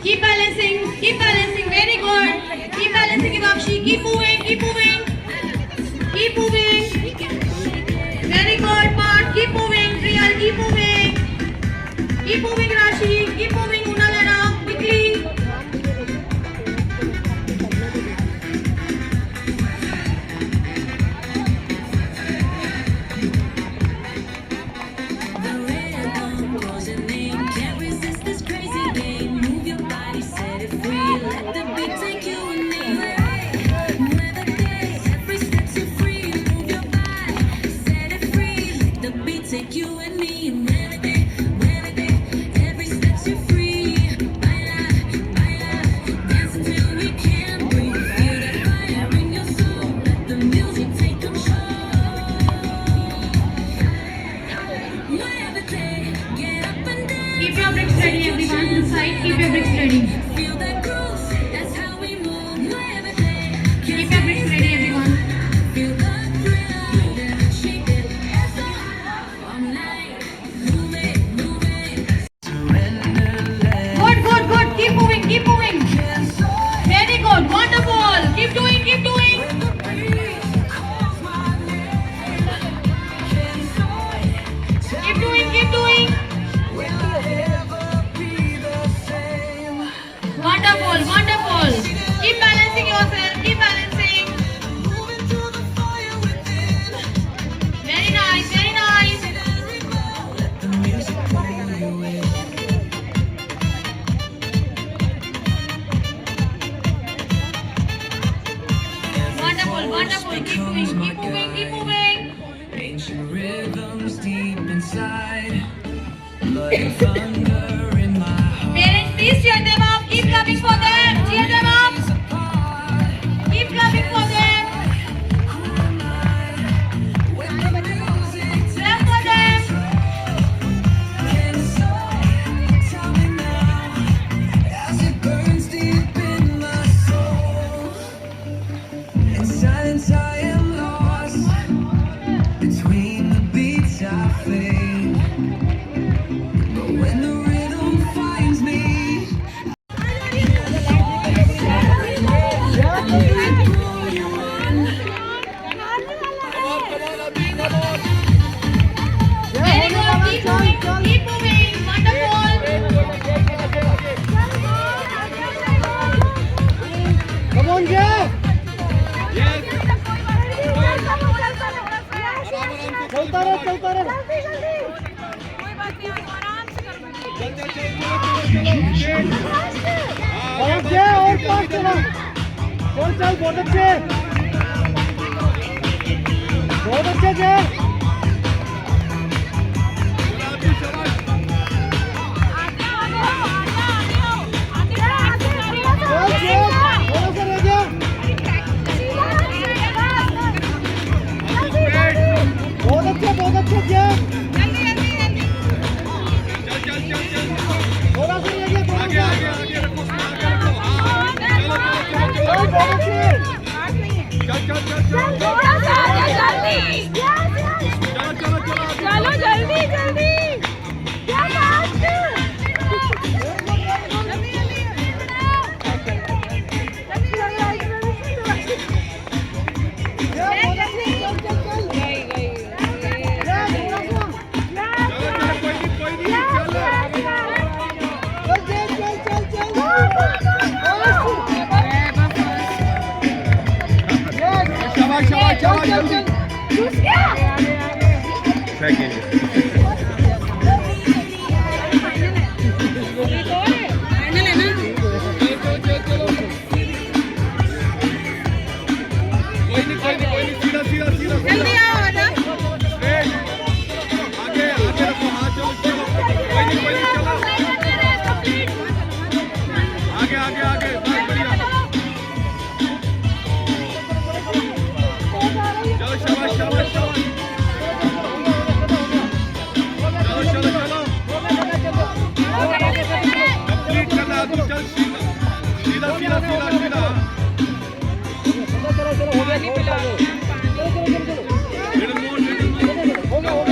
Speaker 3: Keep balancing, very good. Keep balancing Hibakshi, keep moving, keep moving. Keep moving. Very good, Parth, keep moving, Riyal, keep moving. Keep moving Rashi, keep moving Una Lada, quickly.
Speaker 8: Take you and me and every step you're free. Baila, dance until we can't breathe. Feel that fire in your soul. Let the music take control. Muévete, get up and dance.
Speaker 3: Keep your bricks ready everyone to the side, keep your bricks ready.
Speaker 8: Feel that groove, that's how we move. Muévete,
Speaker 3: Keep your bricks ready everyone.
Speaker 8: feel the thrill and shake it all night. Move it.
Speaker 3: Good, keep moving, keep moving. Very good, wonderful. Keep doing, keep doing. Keep doing, keep doing. Wonderful, wonderful. Keep balancing yourself, keep balancing. Very nice, very nice. Wonderful. Keep moving.
Speaker 4: Ancient rhythms deep inside, like thunder in my heart.
Speaker 3: Parents, please cheer them up. Keep clapping for them. Cheer them up. Keep clapping for them. Clap for them.
Speaker 4: Tell me now, as it burns deep in my soul. In silence I am lost, between the beats I fade. But when the rhythm finds me,
Speaker 3: Very good. Keep moving. Wonderful.
Speaker 6: Come on, Jeff! चलता रहे बहुत और पास चला चल बहुत अच्छे जय बहुत अच्छे जय थोड़ा सा रह गया
Speaker 7: चल थोड़ा सा आगे जल्दी
Speaker 6: शाबाश जल्दी सेकंड कोई नहीं सीधा सीधा सीधा
Speaker 7: जल्दी आओ ना
Speaker 6: आगे आगे रखो हाथ चलो चलो कोई नहीं चलो आगे आगे आगे बहुत बढ़िया चलो शाबाश शाबाश शाबाश चलो चलो चलो कंप्लीट करना है तू चल सीधा सीधा सीधा सीधा सीधा little more शाबाश और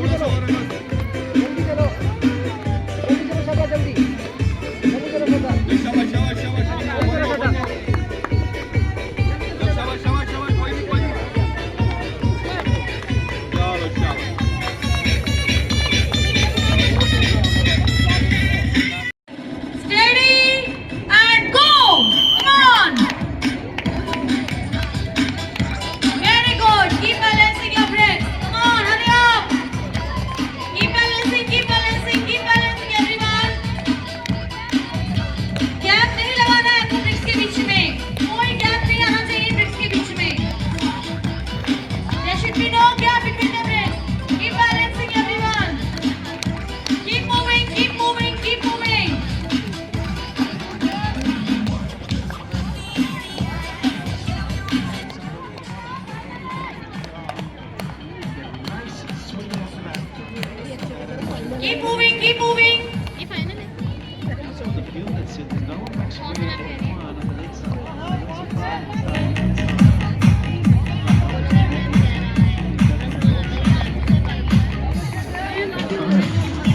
Speaker 6: थोड़ा सा और शाबाश शाबाश शाबाश शाबाश शाबाश कोई नहीं चलो शाबाश
Speaker 7: Steady and go! Come on! Very good. Keep balancing your breath. Come on, hurry up. Keep balancing, keep balancing, keep balancing everyone. Gap नहीं लगाना है आपको bricks के बीच में. कोई gap नहीं आना चाहिए bricks के बीच में. There should be no gap between the bricks. Keep balancing everyone. Keep moving, keep moving, keep moving. Keep moving, keep moving. ये फाइनल है.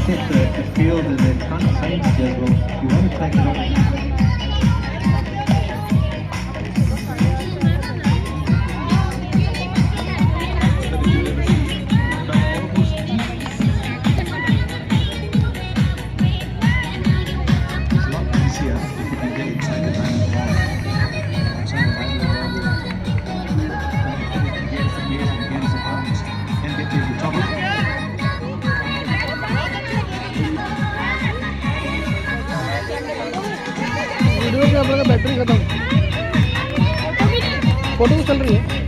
Speaker 9: hit the field and then front side says, well, you want to take it up. It's a lot easier if you can get inside the diamond wall. Outside the diamond wall, against the bounce and get to the top.
Speaker 6: Video में अपना battery खत्म photo चल रही है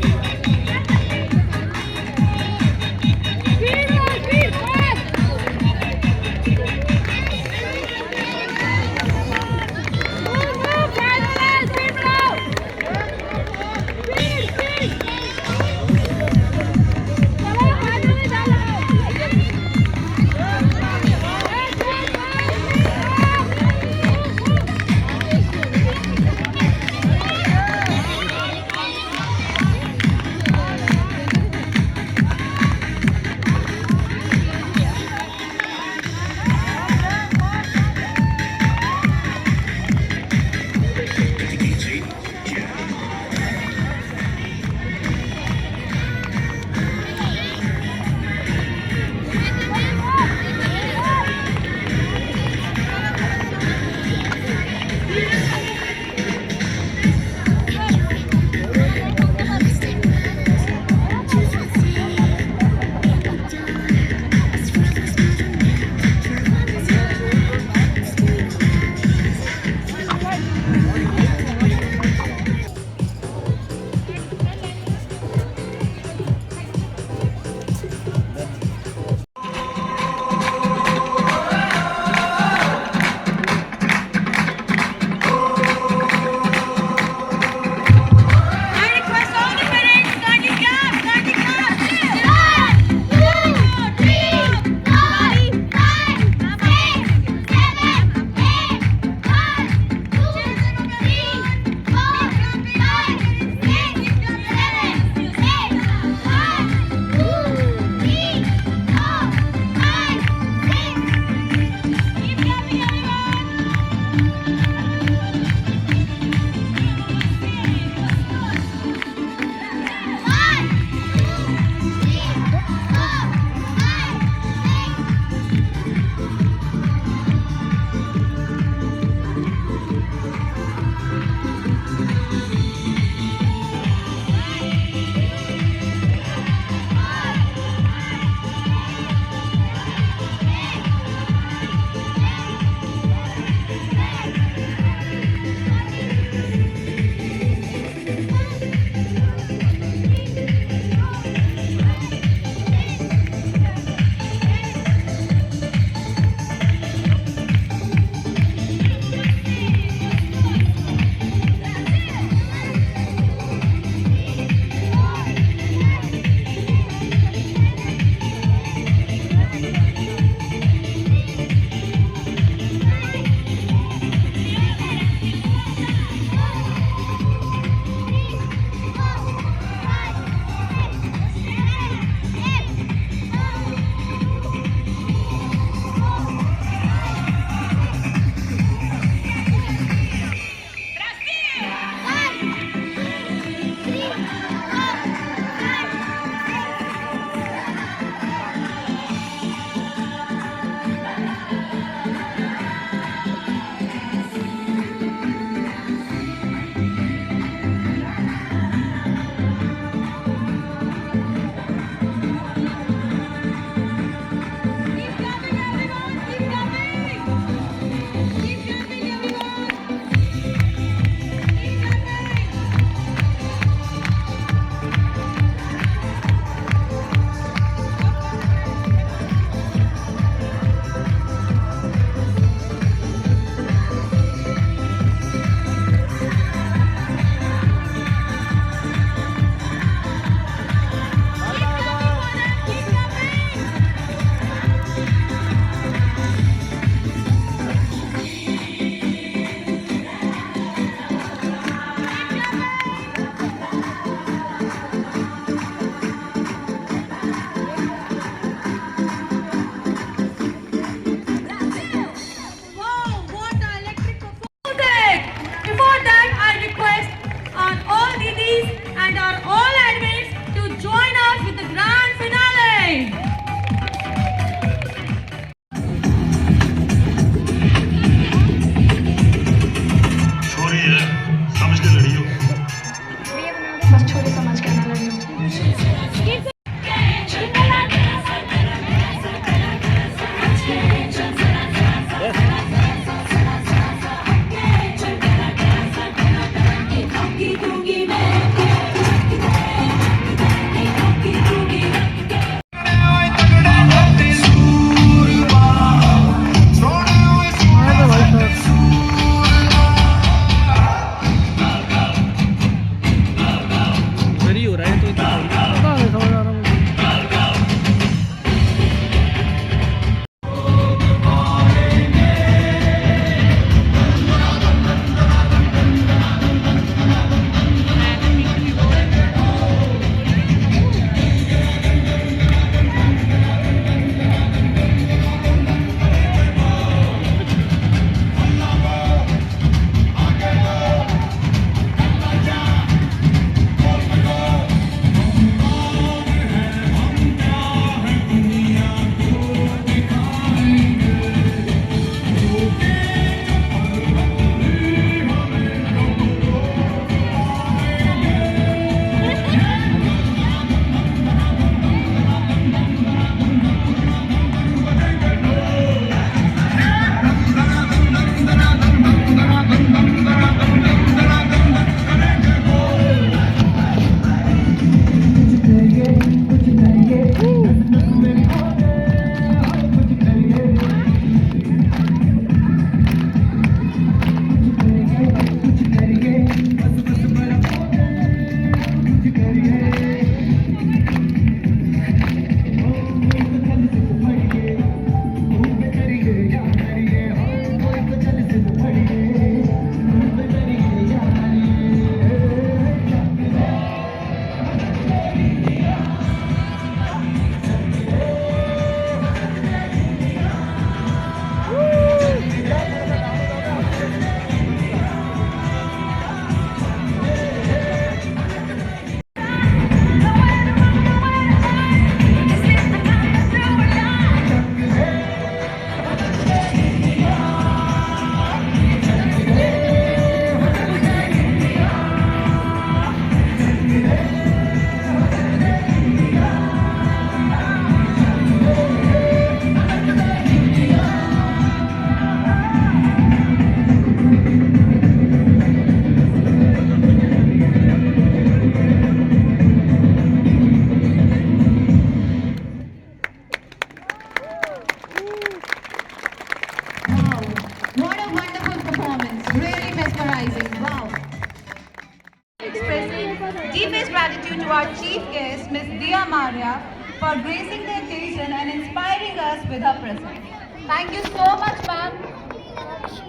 Speaker 3: chief guest, Ms. Dia Maria, for gracing the occasion and inspiring us with her presence. Thank you so much, ma'am.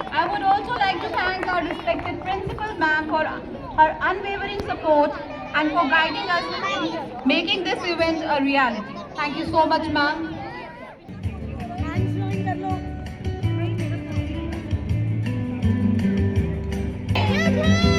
Speaker 3: I would also like to thank our respected principal, ma'am, for her unwavering support and for guiding us in making this event a reality. Thank you so much, ma'am.
Speaker 7: Yes,